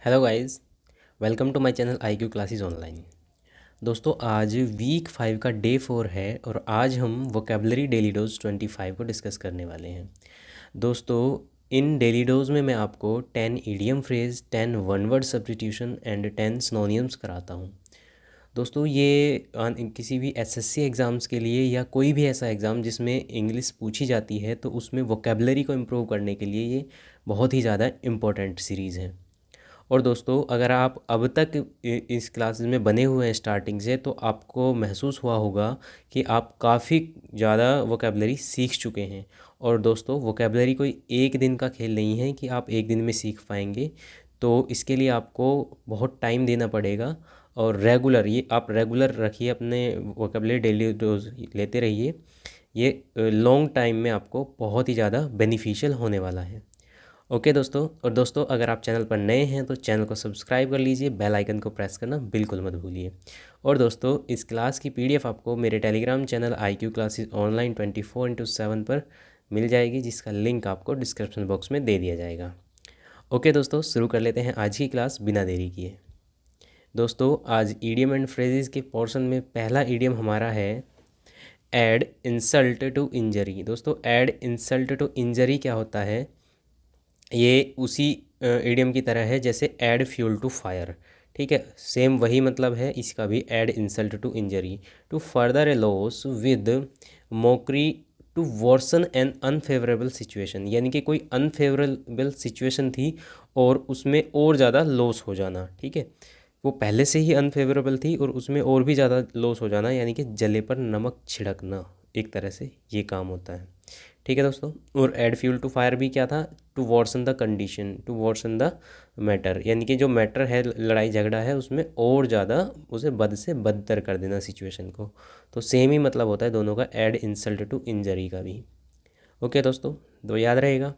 Hello guys, welcome to my channel IQ classes online. दोस्तों आज week 5 का day 4 है और आज हम वोकेबलरी डेली डोज 25 को डिस्कस करने वाले हैं। दोस्तों इन डेली डोज में मैं आपको 10 idiom phrase, 10 one word substitution and 10 synonyms कराता हूँ। दोस्तों ये किसी भी एसएससी एग्ज़ाम्स के लिए या कोई भी ऐसा एग्ज़ाम जिसमें इंग्लिश पूछी जाती है तो उसमें वोकेबलरी को इम्प्रूव करने के लिए ये बहुत ही ज़्यादा इम्पोर्टेंट सीरीज़ है। और दोस्तों अगर आप अब तक इस क्लासेस में बने हुए हैं स्टार्टिंग से, तो आपको महसूस हुआ होगा कि आप काफ़ी ज़्यादा वोकेबलरी सीख चुके हैं। और दोस्तों वोकेबलरी कोई एक दिन का खेल नहीं है कि आप एक दिन में सीख पाएंगे, तो इसके लिए आपको बहुत टाइम देना पड़ेगा। और रेगुलर ये आप रेगुलर रखिए, अपने वोकेबलरी डेली डोज लेते रहिए। ये लॉन्ग टाइम में आपको बहुत ही ज़्यादा बेनिफिशियल होने वाला है। ओके दोस्तों, और दोस्तों अगर आप चैनल पर नए हैं तो चैनल को सब्सक्राइब कर लीजिए, बेल आइकन को प्रेस करना बिल्कुल मत भूलिए। और दोस्तों इस क्लास की PDF आपको मेरे Telegram channel IQ classes online 24/7 पर मिल जाएगी, जिसका लिंक आपको डिस्क्रिप्शन बॉक्स में दे दिया जाएगा। ओके दोस्तों, शुरू कर लेते हैं आज की क्लास बिना देरी किए। दोस्तों आज ईडियम एंड फ्रेजेस के पोर्शन में पहला ईडियम हमारा है ऐड इंसल्ट टू इंजरी। दोस्तों ऐड इंसल्ट टू इंजरी क्या होता है? ये उसी इडियम की तरह है जैसे ऐड फ्यूल टू फायर। ठीक है, सेम वही मतलब है इसका भी, add insult to injury to further a loss with mockery to worsen an unfavourable situation. यानी कि कोई अनफेवरेबल सिचुएशन थी और उसमें और ज़्यादा लॉस हो जाना। ठीक है, वो पहले से ही अनफेवरेबल थी और उसमें और भी ज़्यादा लॉस हो जाना, यानी कि जले पर नमक छिड़कना, एक तरह से ये काम होता है। ठीक है दोस्तों, और ऐड फ्यूल टू फायर भी क्या था? To worsen the condition, to worsen the matter, यानी कि जो मैटर है, लड़ाई झगड़ा है, उसमें और ज़्यादा उसे बद से बदतर कर देना सिचुएशन को। तो सेम ही मतलब होता है दोनों का, ऐड इंसल्ट टू इंजरी का भी। ओके दोस्तों, तो याद रहेगा।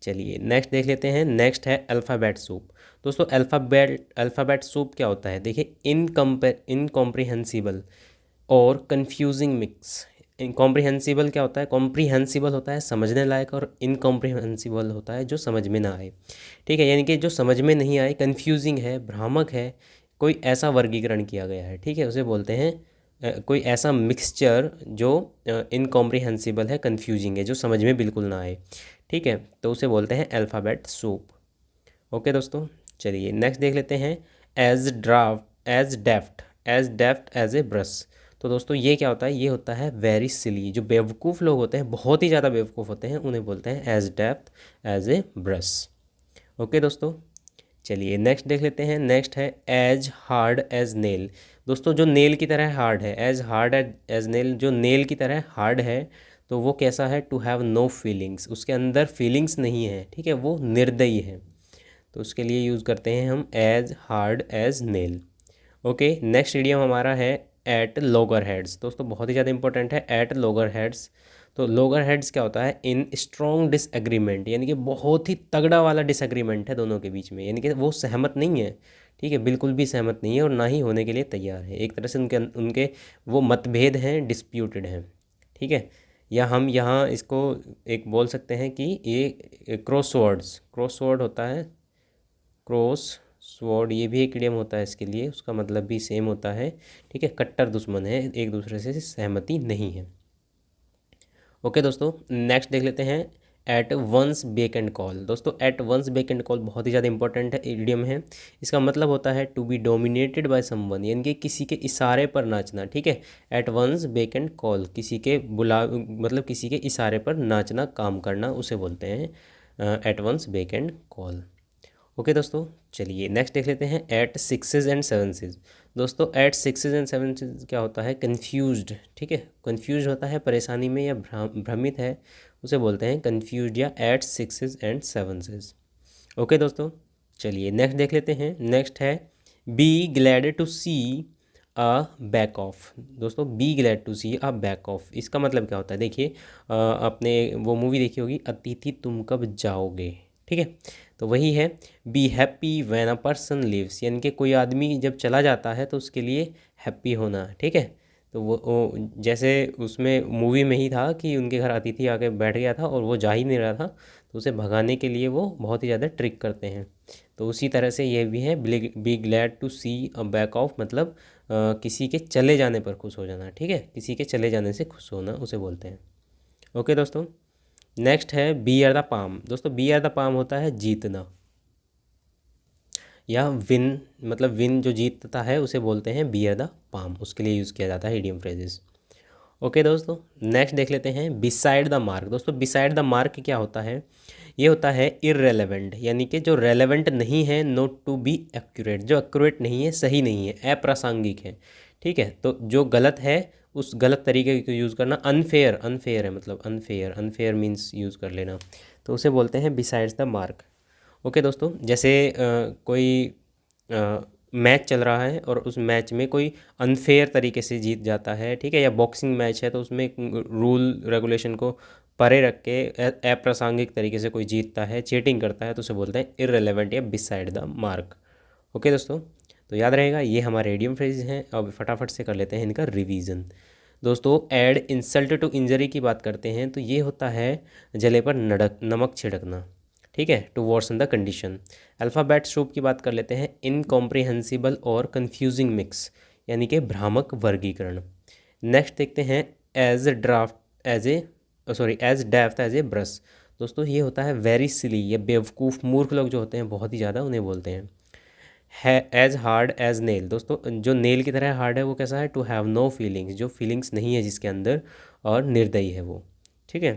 चलिए नेक्स्ट देख लेते हैं। नेक्स्ट है अल्फ़ाबेट सूप। दोस्तों अल्फ़ाबेट सूप क्या होता है? देखिए, इनकॉम्प्रिहेंसिबल और कंफ्यूजिंग मिक्स। इनकॉम्प्रिहेंसिबल क्या होता है? कॉम्प्रिहेंसिबल होता है समझने लायक, और इनकॉम्प्रिहेंसिबल होता है जो समझ में ना आए। ठीक है, यानी कि जो समझ में नहीं आए, कंफ्यूजिंग है, भ्रामक है, कोई ऐसा वर्गीकरण किया गया है। ठीक है, उसे बोलते हैं कोई ऐसा मिक्सचर जो इनकॉम्प्रिहेंसिबल है, कंफ्यूजिंग है, जो समझ में बिल्कुल ना आए। ठीक है, तो उसे बोलते हैं अल्फ़ाबेट सूप। ओके दोस्तों, चलिए नेक्स्ट देख लेते हैं। As deft as a brush. तो दोस्तों ये क्या होता है? ये होता है वेरी सिली। जो बेवकूफ़ लोग होते हैं, बहुत ही ज़्यादा बेवकूफ़ होते हैं, उन्हें बोलते हैं as deft as a brush. Okay दोस्तों, चलिए नेक्स्ट देख लेते हैं। नेक्स्ट है एज हार्ड एज नेल। दोस्तों जो नेल की तरह हार्ड है, एज हार्ड एज नेल, जो नेल की तरह हार्ड है, तो वो कैसा है? टू हैव नो फीलिंग्स, उसके अंदर फीलिंग्स नहीं है। ठीक है, वो निर्दयी है, तो उसके लिए यूज़ करते हैं हम as hard as nail. Okay, next idiom हमारा है एट लोगर हेड्स। दोस्तों बहुत ही ज़्यादा इंपॉर्टेंट है, एट लोगर हेड्स। तो लोगर हेड्स क्या होता है? इन स्ट्रॉन्ग डिसएग्रीमेंट, यानी कि बहुत ही तगड़ा वाला डिसएग्रीमेंट है दोनों के बीच में, यानी कि वो सहमत नहीं है। ठीक है, बिल्कुल भी सहमत नहीं है और ना ही होने के लिए तैयार है। एक तरह से उनके उनके वो मतभेद हैं, डिस्प्यूटेड हैं। ठीक है, या हम यहाँ इसको एक बोल सकते हैं कि ये क्रॉस वर्ड होता है, क्रॉस स्वॉर्ड, ये भी एक इडियम होता है इसके लिए, उसका मतलब भी सेम होता है। ठीक है, कट्टर दुश्मन है, एक दूसरे से सहमति नहीं है। ओके दोस्तों, नेक्स्ट देख लेते हैं at once beck and call. दोस्तों at once beck and call बहुत ही ज़्यादा इंपॉर्टेंट है, इडियम है। इसका मतलब होता है to be dominated by someone, यानी कि किसी के इशारे पर नाचना। ठीक है, at once beck and call, किसी के मतलब किसी के इशारे पर नाचना, काम करना, उसे बोलते हैं at once beck and call. Okay दोस्तों, चलिए नेक्स्ट देख लेते हैं एट सिक्सेज एंड सेवनसेज। दोस्तों एट सिक्सेज एंड सेवनसेज क्या होता है? कन्फ्यूज्ड। ठीक है, कन्फ्यूज होता है परेशानी में या भ्रमित है, उसे बोलते हैं कन्फ्यूज्ड या at sixes and sevens. Okay दोस्तों, चलिए नेक्स्ट देख लेते हैं। नेक्स्ट है be glad to see a back of. दोस्तों be glad to see a back of, इसका मतलब क्या होता है? देखिए आपने वो मूवी देखी होगी, अतिथि तुम कब जाओगे। ठीक है, तो वही है be happy when a person leaves, यानी कि कोई आदमी जब चला जाता है तो उसके लिए हैप्पी होना। ठीक है, तो वो जैसे उसमें मूवी में ही था कि उनके घर अतिथि आके बैठ गया था और वो जा ही नहीं रहा था, तो उसे भगाने के लिए वो बहुत ही ज़्यादा ट्रिक करते हैं। तो उसी तरह से ये भी है, be glad to see a back of, मतलब किसी के चले जाने पर खुश हो जाना, ठीक है, किसी के चले जाने से खुश होना उसे बोलते हैं। ओके दोस्तों, नेक्स्ट है बियर द पाम। दोस्तों बियर द पाम होता है जीतना, या विन, मतलब विन जो जीतता है उसे बोलते हैं बियर द पाम, उसके लिए यूज़ किया जाता है इडियम फ्रेजेस। ओके दोस्तों, नेक्स्ट देख लेते हैं बिसाइड द मार्क। दोस्तों बिसाइड द मार्क क्या होता है, ये होता है इररेलेवेंट, यानी कि जो रेलेवेंट नहीं है, नोट टू बी एक्यूरेट, जो एक्यूरेट नहीं है, सही नहीं है, अप्रासंगिक है, ठीक है। तो जो गलत है उस गलत तरीके को यूज़ करना, अनफेयर, अनफेयर है, मतलब अनफेयर, अनफेयर मीन्स यूज़ कर लेना, तो उसे बोलते हैं बिसाइड्स द मार्क। ओके दोस्तों, जैसे कोई मैच चल रहा है और उस मैच में कोई अनफेयर तरीके से जीत जाता है, ठीक है, या बॉक्सिंग मैच है तो उसमें रूल रेगुलेशन को परे रख के अप्रासंगिक तरीके से कोई जीतता है, चीटिंग करता है, तो उसे बोलते हैं इररेलेवेंट या बिसाइड द मार्क। ओके दोस्तों, तो याद रहेगा ये हमारे इडियम फ्रेज हैं। अब फटाफट से कर लेते हैं इनका रिवीजन। दोस्तों ऐड इंसल्ट टू इंजरी की बात करते हैं तो ये होता है जले पर नमक छिड़कना, ठीक है, to worsen the condition. Alphabet soup की बात कर लेते हैं, इनकॉम्प्रिहेंसिबल और कंफ्यूजिंग मिक्स, यानी कि भ्रामक वर्गीकरण। नेक्स्ट देखते हैं as draft as a sorry as daft as a brush. दोस्तों ये होता है वेरी सिली, या बेवकूफ़ मूर्ख लोग जो होते हैं बहुत ही ज़्यादा, उन्हें बोलते हैं। है एज हार्ड एज नेल। दोस्तों जो नेल की तरह हार्ड है वो कैसा है, टू हैव नो फीलिंग्स, जो फीलिंग्स नहीं है जिसके अंदर, और निर्दयी है वो, ठीक है।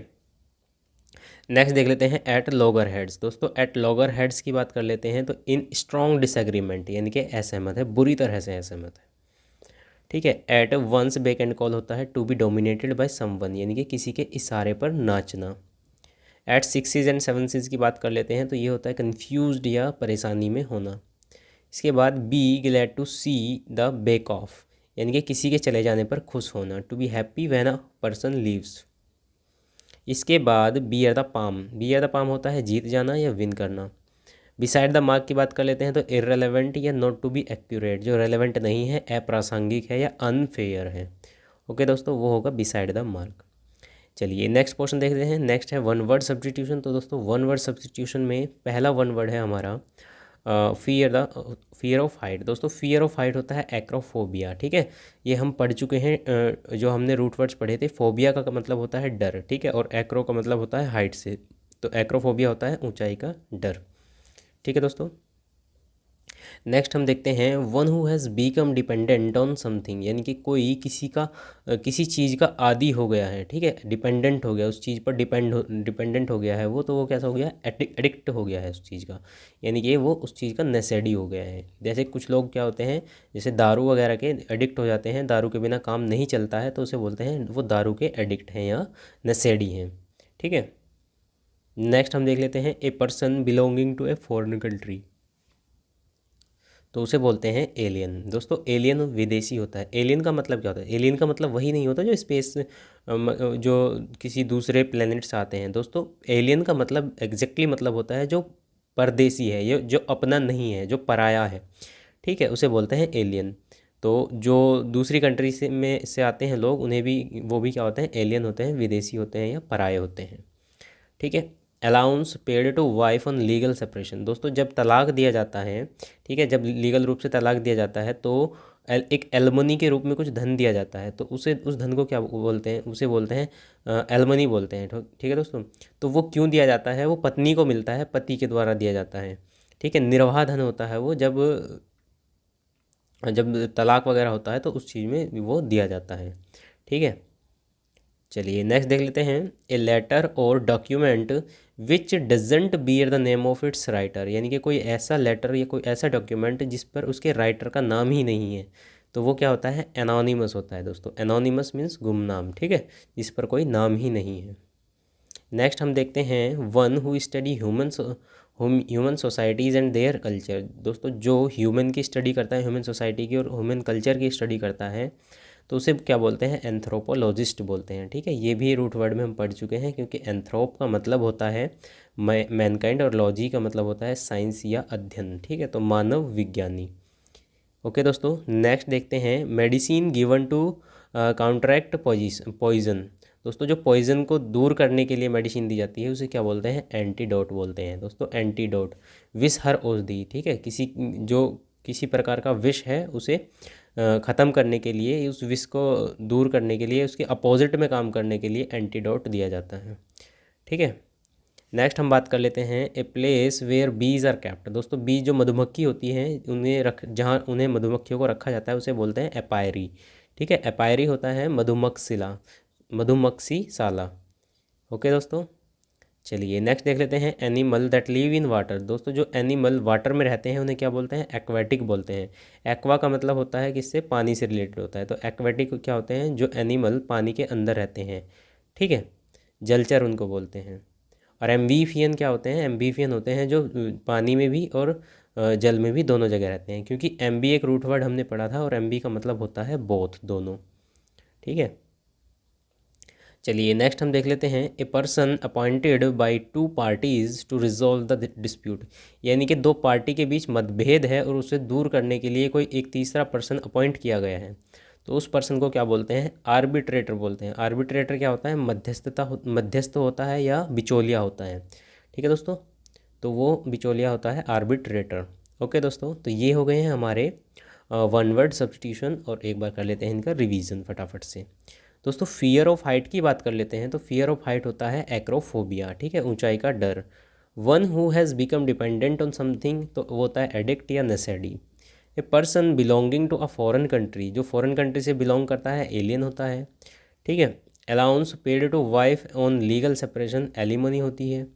नेक्स्ट देख लेते हैं एट लॉगर हेड्स। दोस्तों एट लॉगर हेड्स की बात कर लेते हैं तो इन स्ट्रॉन्ग डिसएग्रीमेंट, यानी कि असहमत है, बुरी तरह से असहमत है, ठीक है। At once beck and call होता है to be dominated by someone, यानी कि किसी के इशारे पर नाचना। एट सिक्सीज एंड सेवनसीज की बात कर लेते हैं तो ये होता है कन्फ्यूज्ड या परेशानी में होना। इसके बाद be glad to see the back of, यानी कि किसी के चले जाने पर खुश होना, to be happy when a person leaves. इसके बाद bear the palm, bear the palm होता है जीत जाना या विन करना। बिसाइड द मार्क की बात कर लेते हैं तो इररेलेवेंट या नॉट टू बी एक्यूरेट, जो रेलेवेंट नहीं है, अप्रासंगिक है या अनफेयर है। ओके दोस्तों, वो होगा बिसाइड द मार्क। चलिए नेक्स्ट पोर्शन देखते हैं। नेक्स्ट है वन वर्ड सब्स्टिट्यूशन। तो दोस्तों वन वर्ड सब्स्टिट्यूशन में पहला वन वर्ड है हमारा फियर ऑफ हाइट। दोस्तों फियर ऑफ हाइट होता है एक्रोफोबिया, ठीक है, ये हम पढ़ चुके हैं, जो हमने रूट वर्ड्स पढ़े थे। फोबिया का मतलब होता है डर, ठीक है, और एक्रो का मतलब होता है हाइट से, तो एक्रोफोबिया होता है ऊंचाई का डर, ठीक है दोस्तों। नेक्स्ट हम देखते हैं one who has become dependent on something, यानी कि कोई किसी चीज़ का आदी हो गया है, ठीक है, डिपेंडेंट हो गया, उस चीज़ पर डिपेंडेंट हो गया है वो, तो वो कैसा हो गया, एडिक्ट हो गया है उस चीज़ का, यानी कि वो उस चीज़ का नशेड़ी हो गया है। जैसे कुछ लोग क्या होते हैं, जैसे दारू वगैरह के एडिक्ट हो जाते हैं, दारू के बिना काम नहीं चलता है, तो उसे बोलते हैं वो दारू के एडिक्ट हैं या नशेड़ी हैं, ठीक है। नेक्स्ट हम देख लेते हैं a person belonging to a foreign country, तो उसे बोलते हैं एलियन। दोस्तों एलियन विदेशी होता है। एलियन का मतलब क्या होता है, एलियन का मतलब वही नहीं होता जो स्पेस जो किसी दूसरे प्लेनेट से आते हैं। दोस्तों एलियन का मतलब एग्जैक्टली मतलब होता है जो परदेसी है, ये जो अपना नहीं है, जो पराया है, ठीक है, उसे बोलते हैं एलियन। तो जो दूसरी कंट्री से आते हैं लोग, उन्हें भी, वो भी क्या होते हैं, एलियन होते हैं, विदेशी होते हैं या पराये होते हैं, ठीक है। Allowance paid to wife on legal separation. दोस्तों जब तलाक दिया जाता है, ठीक है, जब लीगल रूप से तलाक दिया जाता है तो एक एलमनी के रूप में कुछ धन दिया जाता है, तो उसे, उस धन को क्या बोलते हैं, उसे बोलते हैं एलमनी बोलते हैं, ठीक है दोस्तों। तो वो क्यों दिया जाता है, वो पत्नी को मिलता है, पति के द्वारा दिया जाता है, ठीक है। निर्वाह धन होता है वो, जब जब तलाक वगैरह होता है तो उस चीज़ में वो दिया जाता है, ठीक है। चलिए नेक्स्ट देख लेते हैं ए लेटर और document which doesn't bear the name of its writer, यानी कि कोई ऐसा लेटर या कोई ऐसा डॉक्यूमेंट जिस पर उसके राइटर का नाम ही नहीं है, तो वो क्या होता है, एनोनिमस होता है दोस्तों। एनोनिमस मीन्स गुमनाम, ठीक है, जिस पर कोई नाम ही नहीं है। नेक्स्ट हम देखते हैं one who study human societies and their culture. दोस्तों जो ह्यूमन की स्टडी करता है, ह्यूमन सोसाइटी की और ह्यूमन कल्चर की स्टडी करता है, तो उसे क्या बोलते हैं, एंथ्रोपोलॉजिस्ट बोलते हैं, ठीक है। ये भी रूट वर्ड में हम पढ़ चुके हैं, क्योंकि एंथ्रोप का मतलब होता है मैनकाइंड और लॉजी का मतलब होता है साइंस या अध्ययन, ठीक है, तो मानव विज्ञानी। ओके दोस्तों नेक्स्ट देखते हैं medicine given to counteract poison. दोस्तों जो पॉइजन को दूर करने के लिए मेडिसिन दी जाती है उसे क्या बोलते हैं, एंटीडोट बोलते हैं दोस्तों, एंटीडोट। विष हर औषधि, ठीक है, किसी प्रकार का विष है उसे ख़त्म करने के लिए, उस विष को दूर करने के लिए, उसके अपोजिट में काम करने के लिए एंटीडोट दिया जाता है, ठीक है। नेक्स्ट हम बात कर लेते हैं ए place where bees are kept. दोस्तों बी जो मधुमक्खी होती हैं जहाँ उन्हें मधुमक्खियों को रखा जाता है उसे बोलते हैं एपायरी, ठीक है। एपायरी होता है मधुमक्खीशाला। ओके दोस्तों, चलिए नेक्स्ट देख लेते हैं animal that live in water. दोस्तों जो एनिमल वाटर में रहते हैं उन्हें क्या बोलते हैं, एक्वेटिक बोलते हैं। एक्वा का मतलब होता है कि इससे पानी से रिलेटेड होता है, तो एक्वेटिक क्या होते हैं, जो एनिमल पानी के अंदर रहते हैं, ठीक है, जलचर उनको बोलते हैं। और एम्बीफियन क्या होते हैं, एम्बीफियन होते हैं जो पानी में भी और जल में भी दोनों जगह रहते हैं, क्योंकि एम्बी एक रूट वर्ड हमने पढ़ा था और एम्बी का मतलब होता है बोथ, दोनों, ठीक है। चलिए नेक्स्ट हम देख लेते हैं a person appointed by two parties to resolve the dispute. यानी कि दो पार्टी के बीच मतभेद है और उसे दूर करने के लिए कोई एक तीसरा पर्सन अपॉइंट किया गया है, तो उस पर्सन को क्या बोलते हैं, आर्बिट्रेटर बोलते हैं। आर्बिट्रेटर क्या होता है, मध्यस्थ होता है या बिचौलिया होता है, ठीक है दोस्तों, तो वो बिचौलिया होता है आर्बिट्रेटर। ओके दोस्तों, तो ये हो गए हैं हमारे वन वर्ड सब्स्टिट्यूशन, और एक बार कर लेते हैं इनका रिवीजन फटाफट से। दोस्तों फियर ऑफ हाइट की बात कर लेते हैं, तो फियर ऑफ हाइट होता है एक्रोफोबिया, ठीक है, ऊंचाई का डर। One who has become dependent on something, तो वो होता है एडिक्ट या नेसेडी। A person belonging to a foreign country, जो फॉरेन कंट्री से बिलोंग करता है एलियन होता है, ठीक है। Allowance paid to wife on legal separation, alimony होती है।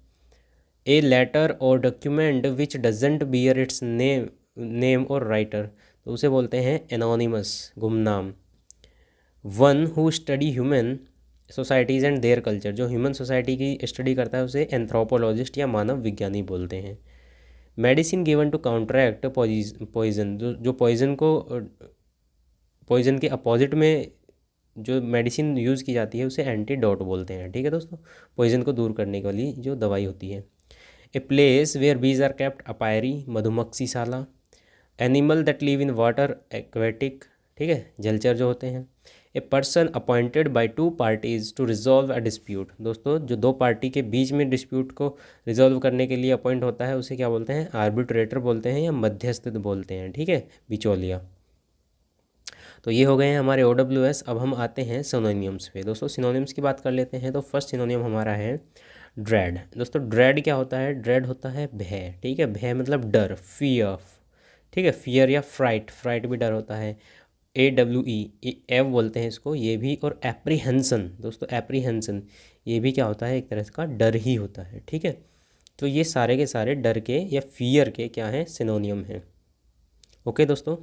ए लेटर और document which doesn't bear its name और राइटर, तो उसे बोलते हैं एनोनिमस, गुमनाम। One who study human societies and there culture, जो ह्यूमन सोसाइटी की स्टडी करता है उसे एंथ्रोपोलॉजिस्ट या मानव विज्ञानी बोलते हैं। Medicine given to counteract poison, जो पॉइजन के अपोजिट में जो मेडिसिन यूज़ की जाती है उसे एंटीडोट बोलते हैं, ठीक है दोस्तों, पॉइजन को दूर करने वाली जो दवाई होती है। A place where bees are kept, apiary, मधुमक्खीशाला। Animal that live in water, aquatic, ठीक है, जलचर जो होते हैं। A person appointed by two parties to resolve a dispute. दोस्तों जो दो पार्टी के बीच में डिस्प्यूट को रिजॉल्व करने के लिए अपॉइंट होता है उसे क्या बोलते हैं, आर्बिट्रेटर बोलते हैं या मध्यस्थ बोलते हैं, ठीक है, बिचौलिया। तो ये हो गए हैं हमारे OWS। अब हम आते हैं सिनोनिम्स पे। दोस्तों सिनोनिम्स की बात कर लेते हैं, तो फर्स्ट सिनोनिम हमारा है ड्रेड। दोस्तों ड्रेड क्या होता है, ड्रेड होता है भय, ठीक है, भय मतलब डर, फियर, ठीक है, फियर या फ्राइट, फ्राइट भी डर होता है। AWE एव बोलते हैं इसको, ये भी। और एप्रीहेंसन, दोस्तों एप्रीहेंसन ये भी क्या होता है, एक तरह का डर ही होता है, ठीक है। तो ये सारे के सारे डर के या फियर के क्या हैं, सिनोनियम हैं। ओके दोस्तों,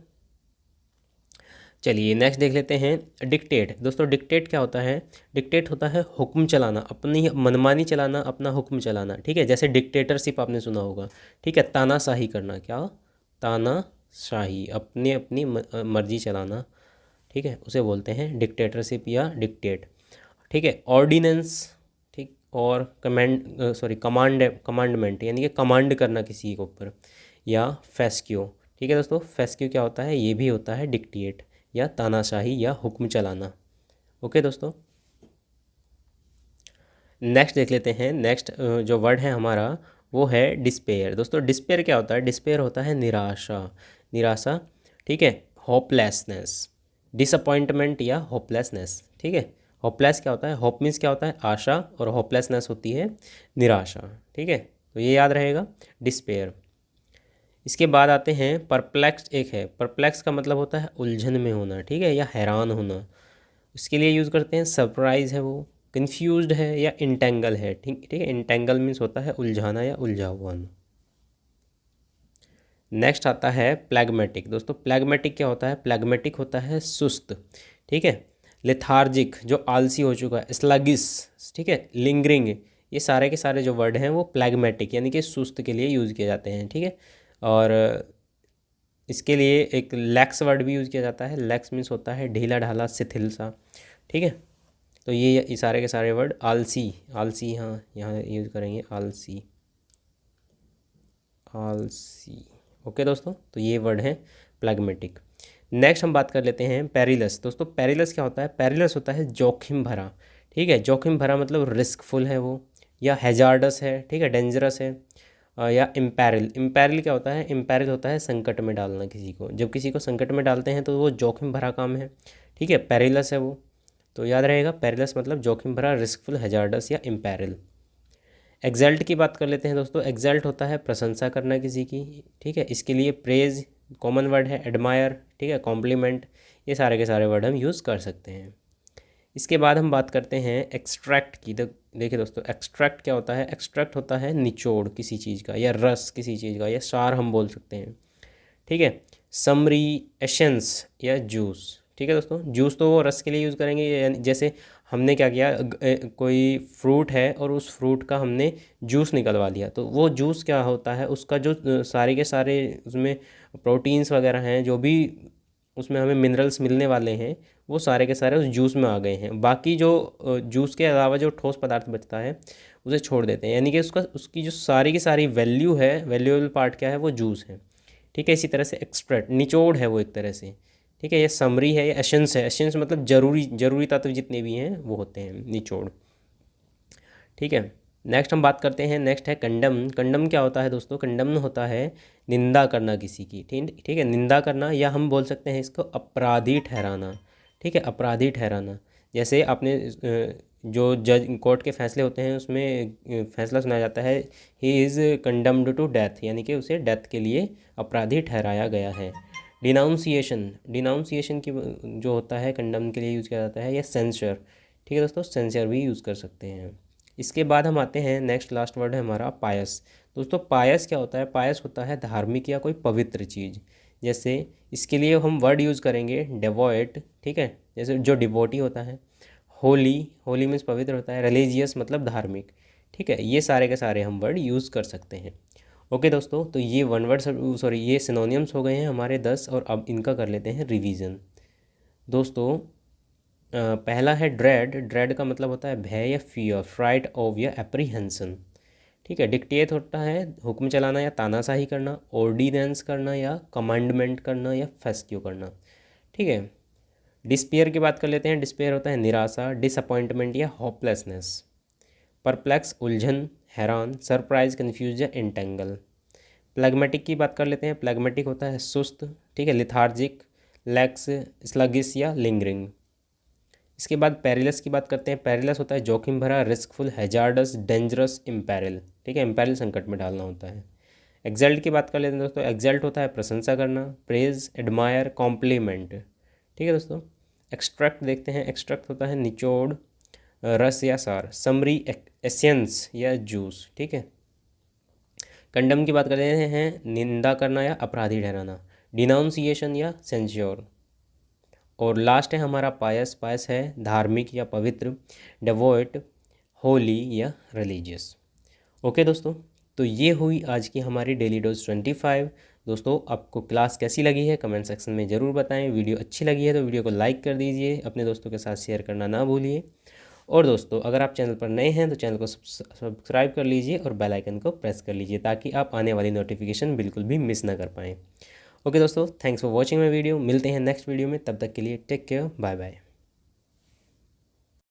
चलिए नेक्स्ट देख लेते हैं डिक्टेट। दोस्तों डिक्टेट क्या होता है, डिक्टेट होता है हुक्म चलाना, अपनी मनमानी चलाना, अपना हुक्म चलाना, ठीक है, जैसे डिक्टेटरशिप आपने सुना होगा, ठीक है, तानाशाही करना, क्या, तानाशाही, अपनी अपनी मर्जी चलाना, ठीक है, उसे बोलते हैं डिक्टेटरशिप या डिक्टेट, ठीक है। ऑर्डिनेंस, ठीक, और कमांडमेंट यानी कि कमांड करना किसी के ऊपर, या फेस्क्यू, ठीक है दोस्तों, फेस्क्यू क्या होता है, ये भी होता है डिक्टेट या तानाशाही या हुक्म चलाना। ओके दोस्तों, नेक्स्ट देख लेते हैं। नेक्स्ट जो वर्ड है हमारा वो है डिस्पेयर। दोस्तों डिस्पेयर क्या होता है, डिस्पेयर होता है निराशा, निराशा, ठीक है, होपलेसनेस, डिसअपॉइंटमेंट या होपलेसनेस, ठीक है। होपलेस क्या होता है, होप मीन्स क्या होता है, आशा, और होपलेसनेस होती है निराशा, ठीक है, तो ये याद रहेगा, डिस्पेयर। इसके बाद आते हैं परप्लेक्स। एक है परप्लेक्स का मतलब होता है उलझन में होना, ठीक है, या हैरान होना, इसके लिए यूज़ करते हैं सरप्राइज है वो, कंफ्यूज्ड है या इंटेंगल है, ठीक ठीक है, इंटेंगल मीन्स होता है उलझाना या उलझा हुआ। नेक्स्ट आता है प्लैग्मेटिक। दोस्तों प्लैग्मेटिक क्या होता है, प्लैग्मेटिक होता है सुस्त, ठीक है, लेथार्जिक जो आलसी हो चुका है, स्लगिस, ठीक है, लिंगरिंग, ये सारे के सारे जो वर्ड हैं वो प्लैग्मेटिक यानी कि सुस्त के लिए यूज़ किए जाते हैं, ठीक है। और इसके लिए एक लैक्स वर्ड भी यूज़ किया जाता है, लैक्स मीन्स होता है ढीला ढाला, शिथिल सा, ठीक है। तो ये सारे के सारे वर्ड, आलसी, आलसी, हाँ यहाँ यूज़ करेंगे आलसी, आलसी। ओके दोस्तों, तो ये वर्ड है प्लैग्मेटिक। नेक्स्ट हम बात कर लेते हैं पेरिलस। दोस्तों पेरिलस क्या होता है, पेरिलस होता है जोखिम भरा, ठीक है। जोखिम भरा मतलब रिस्कफुल है वो, या हैजार्डस है, ठीक है, डेंजरस है, या इम्पैरल। इम्पैरल क्या होता है? इम्पैरल होता है संकट में डालना किसी को। जब किसी को संकट में डालते हैं तो वो जोखिम भरा काम है, ठीक है। पेरिलस है वो, तो याद रहेगा पेरिलस मतलब जोखिम भरा, रिस्कफुल, हैजार्डस या इम्पैरल। एग्जल्ट की बात कर लेते हैं दोस्तों। एग्जल्ट होता है प्रशंसा करना किसी की, ठीक है। इसके लिए प्रेज कॉमन वर्ड है, एडमायर, ठीक है, कॉम्प्लीमेंट, ये सारे के सारे वर्ड हम यूज़ कर सकते हैं। इसके बाद हम बात करते हैं एक्सट्रैक्ट की। देखिए दोस्तों, एक्सट्रैक्ट क्या होता है? एक्सट्रैक्ट होता है निचोड़ किसी चीज़ का, या रस किसी चीज़ का, या सार हम बोल सकते हैं, ठीक है। समरी, एसेंस या जूस, ठीक है दोस्तों। जूस तो वो रस के लिए यूज़ करेंगे, जैसे हमने क्या किया, कोई फ्रूट है और उस फ्रूट का हमने जूस निकलवा लिया, तो वो जूस क्या होता है, उसका जो सारे के सारे उसमें प्रोटीन्स वगैरह हैं, जो भी उसमें हमें मिनरल्स मिलने वाले हैं, वो सारे के सारे उस जूस में आ गए हैं। बाकी जो जूस के अलावा जो ठोस पदार्थ बचता है उसे छोड़ देते हैं, यानी कि उसकी जो सारी की सारी वैल्यू है, वैल्यूएबल पार्ट क्या है, वो जूस है, ठीक है। इसी तरह से एक्सट्रैक्ट निचोड़ है वो एक तरह से, ठीक है। ये समरी है, ये एसेंस है। एसेंस मतलब जरूरी तत्व जितने भी हैं वो होते हैं निचोड़, ठीक है। नेक्स्ट हम बात करते हैं, नेक्स्ट है कंडम। कंडम क्या होता है दोस्तों? कंडम होता है निंदा करना किसी की, ठीक है, निंदा करना, या हम बोल सकते हैं इसको अपराधी ठहराना, ठीक है, अपराधी ठहराना। जैसे आपने जो जज कोर्ट के फैसले होते हैं उसमें फैसला सुनाया जाता है, he is condemned to death, यानी कि उसे डेथ के लिए अपराधी ठहराया गया है। डिनाउंसिएशन, डिनाउंसिएशन की जो होता है कंडम के लिए यूज़ किया जाता है, या सेंसर, ठीक है दोस्तों, सेंसर भी यूज़ कर सकते हैं। इसके बाद हम आते हैं, नेक्स्ट लास्ट वर्ड है हमारा पायस। दोस्तों पायस क्या होता है? पायस होता है धार्मिक या कोई पवित्र चीज़। जैसे इसके लिए हम वर्ड यूज़ करेंगे डेवोएट, ठीक है, जैसे जो डिवोटी होता है। होली, होली मीन्स पवित्र होता है। रिलीजियस मतलब धार्मिक, ठीक है। ये सारे के सारे हम वर्ड यूज़ कर सकते हैं। ओके दोस्तों, तो ये वन वर्ड ये सिनोनियम्स हो गए हैं हमारे 10, और अब इनका कर लेते हैं रिवीजन। दोस्तों पहला है ड्रेड। ड्रेड का मतलब होता है भय या फियर, फ्राइट ऑफ या एप्रीहेंसन, ठीक है। डिक्टेट होता है हुक्म चलाना या तानाशाही करना, ऑर्डिनेंस करना या कमांडमेंट करना या फेस्क्यू करना, ठीक है। डिस्पेयर की बात कर लेते हैं। डिस्पेयर होता है निराशा, डिसअपॉइंटमेंट या होपलेसनेस। परप्लेक्स उलझन, हैरान, सरप्राइज, कन्फ्यूज या इंटेंगल। प्लैग्मेटिक की बात कर लेते हैं। प्लैग्मेटिक होता है सुस्त, ठीक है, लिथार्जिक, लैक्स, स्लगिस या लिंगरिंग। इसके बाद पेरिलस की बात करते हैं। पेरिलस होता है जोखिम भरा, रिस्कफुल, हैजार्डस, डेंजरस, इम्पेरिल, ठीक है, इम्पेरिल संकट में डालना होता है। एक्सल्ट की बात कर लेते हैं दोस्तों। एक्सल्ट होता है प्रशंसा करना, प्रेज, एडमायर, कॉम्प्लीमेंट, ठीक है दोस्तों। एक्सट्रैक्ट देखते हैं। एक्सट्रैक्ट होता है निचोड़, रस या सार। समरी, एसेंस या जूस, ठीक है। कंडम की बात कर लेते हैं, निंदा करना या अपराधी ठहराना। डिनाउंसिएशन या सेंश्योर। और लास्ट है हमारा पायस। पायस है धार्मिक या पवित्र, डेवोट, होली या रिलीजियस। ओके दोस्तों, तो ये हुई आज की हमारी डेली डोज 25। दोस्तों आपको क्लास कैसी लगी है कमेंट सेक्शन में ज़रूर बताएं। वीडियो अच्छी लगी है तो वीडियो को लाइक कर दीजिए, अपने दोस्तों के साथ शेयर करना ना भूलिए। और दोस्तों अगर आप चैनल पर नए हैं तो चैनल को सब्सक्राइब कर लीजिए और बेल आइकन को प्रेस कर लीजिए, ताकि आप आने वाली नोटिफिकेशन बिल्कुल भी मिस ना कर पाएँ। ओके दोस्तों, thanks for watching my video. मिलते हैं नेक्स्ट वीडियो में, तब तक के लिए टेक केयर, बाय बाय।